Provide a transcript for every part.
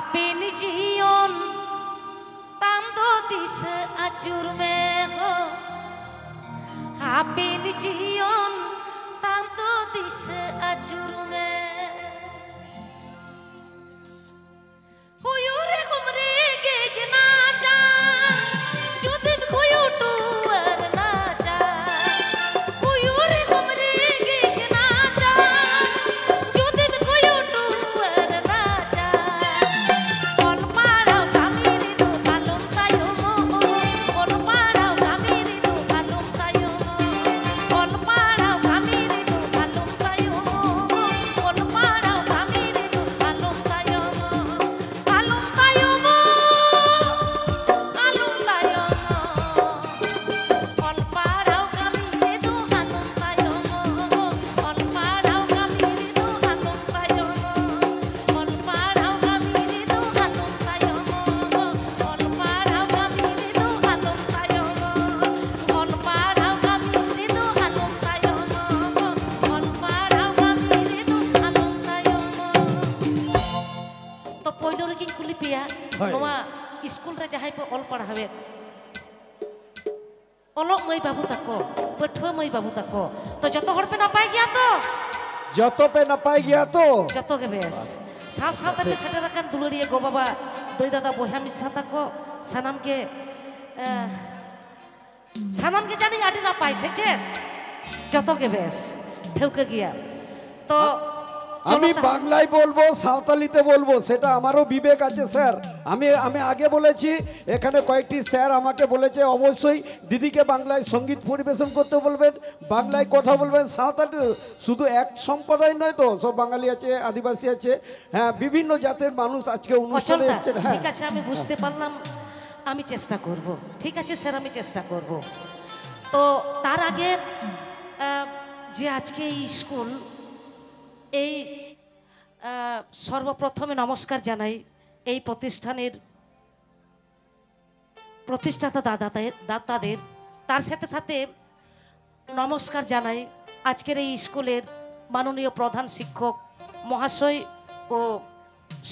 Hapin jion tam do dis acur mego Hapin jion tam do dis acur me Huyure kumre ge na ja judin kuyu tuar na ja Huyure kumre ge na ja judin kuyu tuar na ja Kon parau kamiri tu kalum tayo mo Kon parau kamiri tu kalum tayo mo Kon parau kamiri tu kalum tayo mo Kon parau kamiri tu kalum tayo mo Kalum tayo mo Kalum tayo mo Kon parau kamiri tu kalum tayo mo Kon parau kamiri tu kalum tayo mo Kon parau kamiri tu kalum tayo mo Kon parau kamiri tu kalum tayo mo Kon parau kamiri tu kalum tayo mo Kon parau kamiri tu kalum tayo mo To poilo reking kuli pia noa school re jahai pe ol padhaben olok mai babu tako pathwa mai babu tako to joto hor pe napai gaya to যত pay না পাই গিয়া তো joto ge bes saw saw tane seterakan duluriya go baba doi dada boya misra tako sanam ke jani adi napai seche joto ge bes theuke gaya to আমি বাংলায় বলবো সাঁওতালিতে বলবো সেটা আমারও বিবেক আছে স্যার আমি আগে বলেছি এখানে কয়েকটি স্যার আমাকে বলেছে অবশ্যই দিদিকে বাংলায় সঙ্গীত পরিবেশন করতে বলবেন বাংলায় কথা বলবেন সাঁওতালি শুধু এক সম্প্রদায় নয় তো সব বাঙালি আছে আদিবাসী আছে হ্যাঁ বিভিন্ন জাতের মানুষ আজকে অনুষ্ঠানে এসেছেন হ্যাঁ ঠিক আছে আমি বুঝতে পারলাম আমি চেষ্টা করব ঠিক আছে স্যার আমি চেষ্টা করব তো তার আগে যে আজকে এই স্কুল এই সর্বপ্রথমে নমস্কার জানাই এই প্রতিষ্ঠানের প্রতিষ্ঠাতা দাতাদের তার সাথে সাথে নমস্কার জানাই আজকের এই স্কুলের মাননীয় প্রধান শিক্ষক মহাশয় ও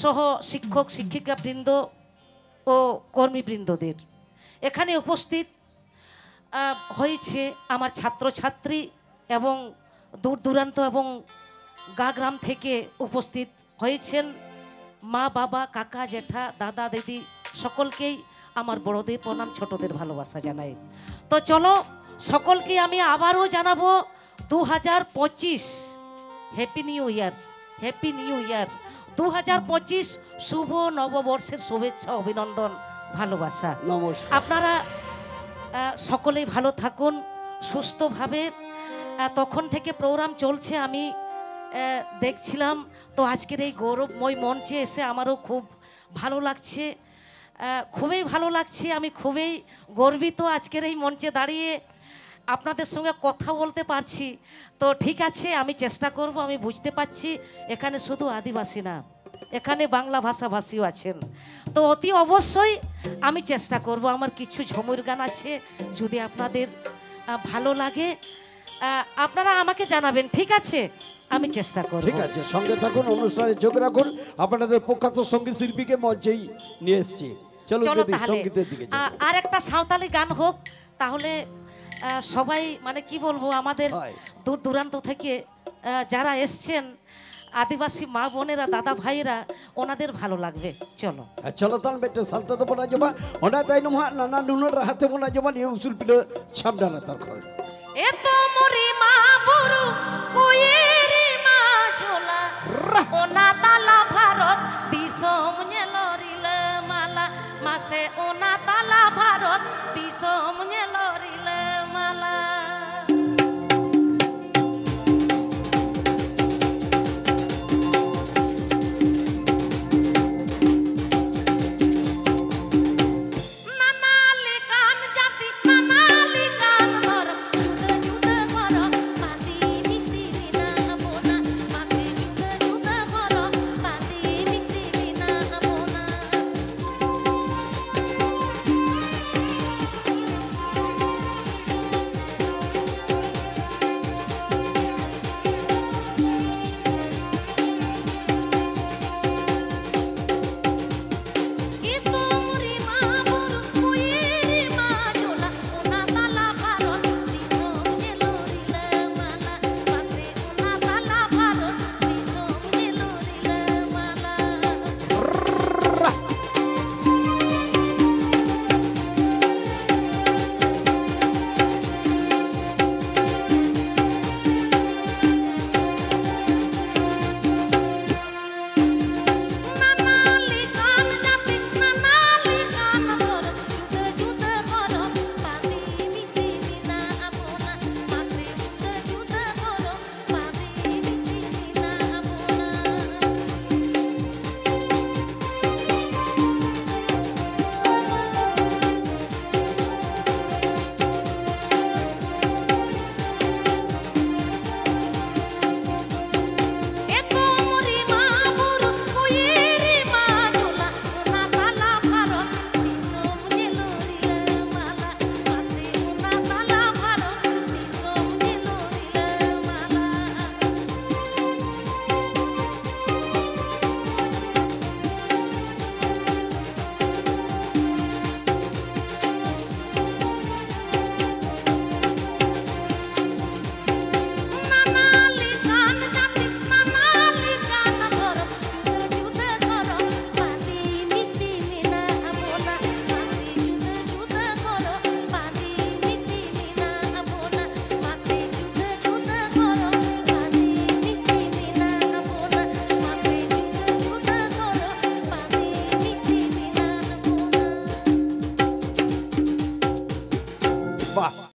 সহ শিক্ষক শিক্ষিকাবৃন্দ ও কর্মীবৃন্দদের এখানে উপস্থিত হয়েছে আমার ছাত্রছাত্রী এবং দূর দূরান্ত এবং গা গ্রাম থেকে উপস্থিত হয়েছেন মা বাবা কাকা জেঠা দাদা দিদি সকলকেই আমার বড়দের প্রণাম ছোটদের ভালোবাসা জানাই তো চলো সকলকে আমি আবারও জানাবো 2025 হ্যাপি নিউ ইয়ার 2025 শুভ নববর্ষের শুভেচ্ছা অভিনন্দন ভালোবাসা নমস্কার আপনারা সকলেই ভালো থাকুন সুস্থভাবে তখন থেকে প্রোগ্রাম চলছে আমি দেখছিলাম তো আজকের এই গৌরবময় মঞ্চে এসে আমারও খুব ভালো লাগছে খুবই ভালো লাগছে আমি খুবই গর্বিত আজকের এই মঞ্চে দাঁড়িয়ে আপনাদের সঙ্গে কথা বলতে পারছি তো ঠিক আছে আমি চেষ্টা করব আমি বুঝতে পারছি এখানে শুধু আদিবাসী না এখানে বাংলা ভাষাভাষীও আছেন তো অতি অবশ্যই আমি চেষ্টা করব আমার কিছু ঝুমুর গান আছে যদি আপনাদের ভালো লাগে আপনারা আমাকে জানাবেন ঠিক আছে আমি চেষ্টা করব ঠিক আছে সঙ্গে থাকুন অনুষ্ঠানে যোগ রাখুন আপনাদের প্রখ্যাত সঙ্গীত শিল্পীকে মঞ্চেই নিয়ে এসেছি চলো দিদি সঙ্গীতের দিকে আর একটা সাঁওতালি গান হোক তাহলে সবাই মানে কি বলবো আমাদের দূর দূরান্ত থেকে যারা এসছেন আদিবাসী মা বোনেরা দাদা ভাইরা ওনাদের ভালো লাগবে চলো তাহলে বেটে সালতাতে বলা যাবা ওনা তাই নমা নানা নুনের হাতে বলা যাবা নিয়ে উসুল পিলে সামডানা তার খল এ তো মরি মা বুরু কুয়েরি মা ঝোলা ওনা তালা ভারত দিশম নেলরিল মালা মাসে ওনা তালা ভারত দিশম